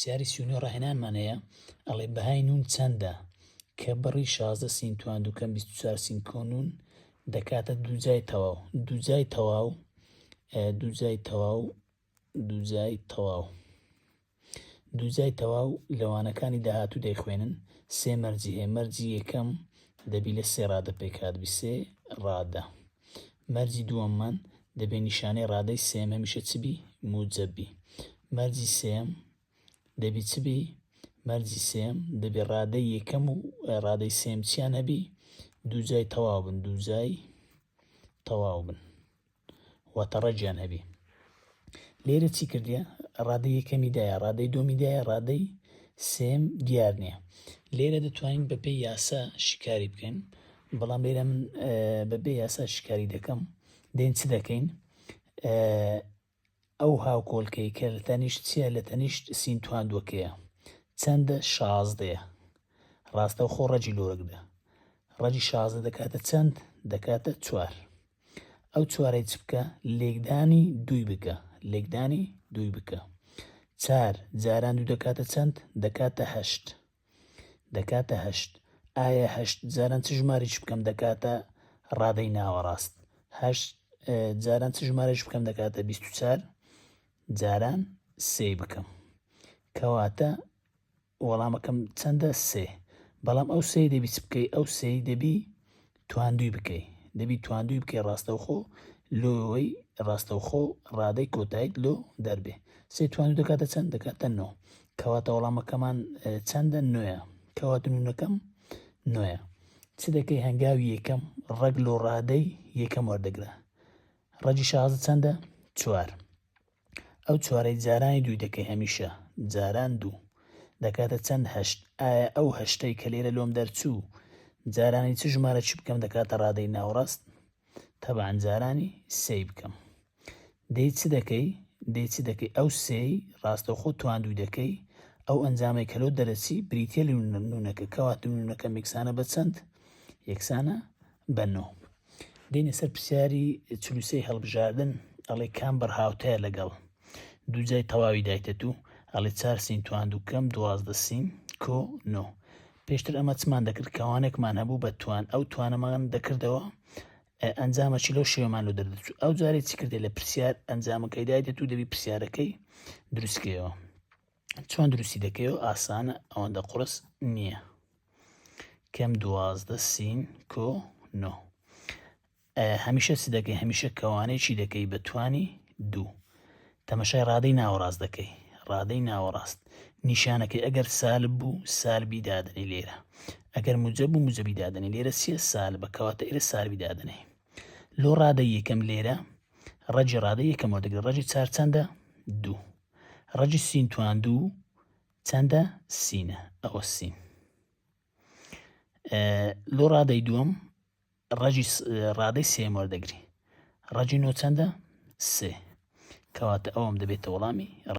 پرسیاری سیونی ڕاهێنانمانەیە ئەڵێ بەهای نون چەندە کە بڕی 16 سین توان دووکەم 24 سین کۆنون دەکاتە دووجای تەواو. دووجای تەواو لەوانەکانی داهاتوو دەیخوێنن. سێ مەرجی هەیە. مەرجی یەکەم دەبی لە سێ ڕادە پێکهاتبی، سێ ڕادە. مەرجی دووەممان دەبێ نیشانەی ڕادەی سێم هەمیشە چبی؟ موجەبی. مەرجی سێم دەبی چبی؟ مەرجی سێم دەبێ ڕادەی یەکەم و ڕادەی سێم چیان هەبی؟ دووجای تەواو بن، دووجای تەواو بن، واتە ڕەجیان هەبی. لێرە چی کردیە؟ ڕادەی یەکەمی دایە، ڕادەی دووەمی دایە، ڕادەی سێم دیار نییە. لێرە دەتوانین بەپێی یاسا شیکاری بکەین، بەڵام لێرە من بەبێ یاسا شیکاری دەکەم. دێن چ دەکەین؟ ئەو هاوکۆڵکەی کە لە تەنیشت چییە؟ لە تەنیشت سین توان دووەکەیە چەندە؟ 16ەیە. ڕاستەوخۆ ڕەجی لۆرەکدا. ڕەجی 16 دەکاتە چەند؟ دەکاتە 4. ئەو 4ی چ بکە؟ لێکدانی دووی بکە، لێکدانی دووی بکە. 4 جاران دوو دەکاتە چەند؟ دەکاتە 8. دەکاتە 8. ئایا 8 جاران چ ژمارەیەکی بکەم دەکاتە ڕادەی ناوەڕاست؟ 8 جاران چ ژمارەیەکی بکەم دەکاتە 24 جاران 3 بکەم. کەواتە وەڵامەکەم چەندە؟ 3. بەڵام ئەو 3 دەبی چ بکەی؟ ئەو 3 دەبی تواندووی بکەی، دەبی تواندووی بکەی ڕاستەوخۆ لۆی ڕاستەوخۆ ڕادەی کۆتاییت لۆ دەربێ. 3 تواندوو دەکاتە چەند؟ دەکاتە 9. کەواتە وەڵامەکەمان چەندە؟ 9ە. کەواتە نونەکەم 9ە. چ دەکەی؟ هەنگاوی یەکەم ڕەگ لۆ ڕادەی یەکەم وەردەگرە. ڕەجی 16 چەندە؟ 4. ئەو 4ی جارانی دووی دەکەی هەمیشە، جاران 2 دەکاتە چەند؟ 8. ئایا ئەو 8ی کە لێرە لۆم دەرچوو جارانی چ ژمارەی بکەم دەکاتە ڕادەی ناوەڕاست؟ تەبعاً جارانی 3 بکەم. دەی چ دەکەی؟ ئەو 3ی ڕاستەوخۆ تواندووی دەکەی، ئەو ئەنجامەی کە لۆ دەرەچی بریتیە لە نونەکە، کەواتە نونەکەم یەکسانە بە چەند؟ یەکسانە بە 9. دێنە سەر پرسیاری 43 هەڵبژاردن. ئەڵێ کام بەرهاوتایە لەگەڵ دووجای تەواوی دایتەتوو؟ ئەڵێ 4 سین توان دووکەم 12 سین کۆ 9. پێشتر ئەمە چمان دەکرد؟ کەوانێکمان هەبوو بە توان، ئەو توانەمان دەکردەوە ئەنجامەکی لەو شێوەمان لۆ دەردەچوو. ئەو جارێ چی کردێ؟ لە پرسیار ئەنجامەکەی دایتەتوو دەبی پرسیارەکەی دروستکەیەوە. چۆن دروستی دەکەیەوە؟ ئاسانە، ئەوەندە قورس نییە. کەم 12 سین کۆ 9. هەمیشە چ دەکەی؟ هەمیشە کەوانەیەکی دەکەی بە توانی 2. تەمەشای ڕادەی ناوەڕاست دەکەی، ڕادەی ناوەڕاست. نیشانەکەی ئەگەر سالب بوو سالبی دادنی لێرە، ئەگەر موجەب بوو موجەبی دادنی لێرە چیە؟ سالبە، کەواتە ئێرە سالبی دادنی. لۆ ڕادەی یەکەم لێرە ڕەجی ڕادەی یەکەم وەردەگرێت. ڕەجی 4 چەندە؟ 2. ڕەجی سین توان 2 چەندە؟ سینە، ئەوە سین. لۆ ڕادەی دووەم ڕەجی ڕادەی سێم وەردەگری. ڕەجی 9 چەندە؟ 3. کەواتە ئەوەم دەبێتە وەڵامی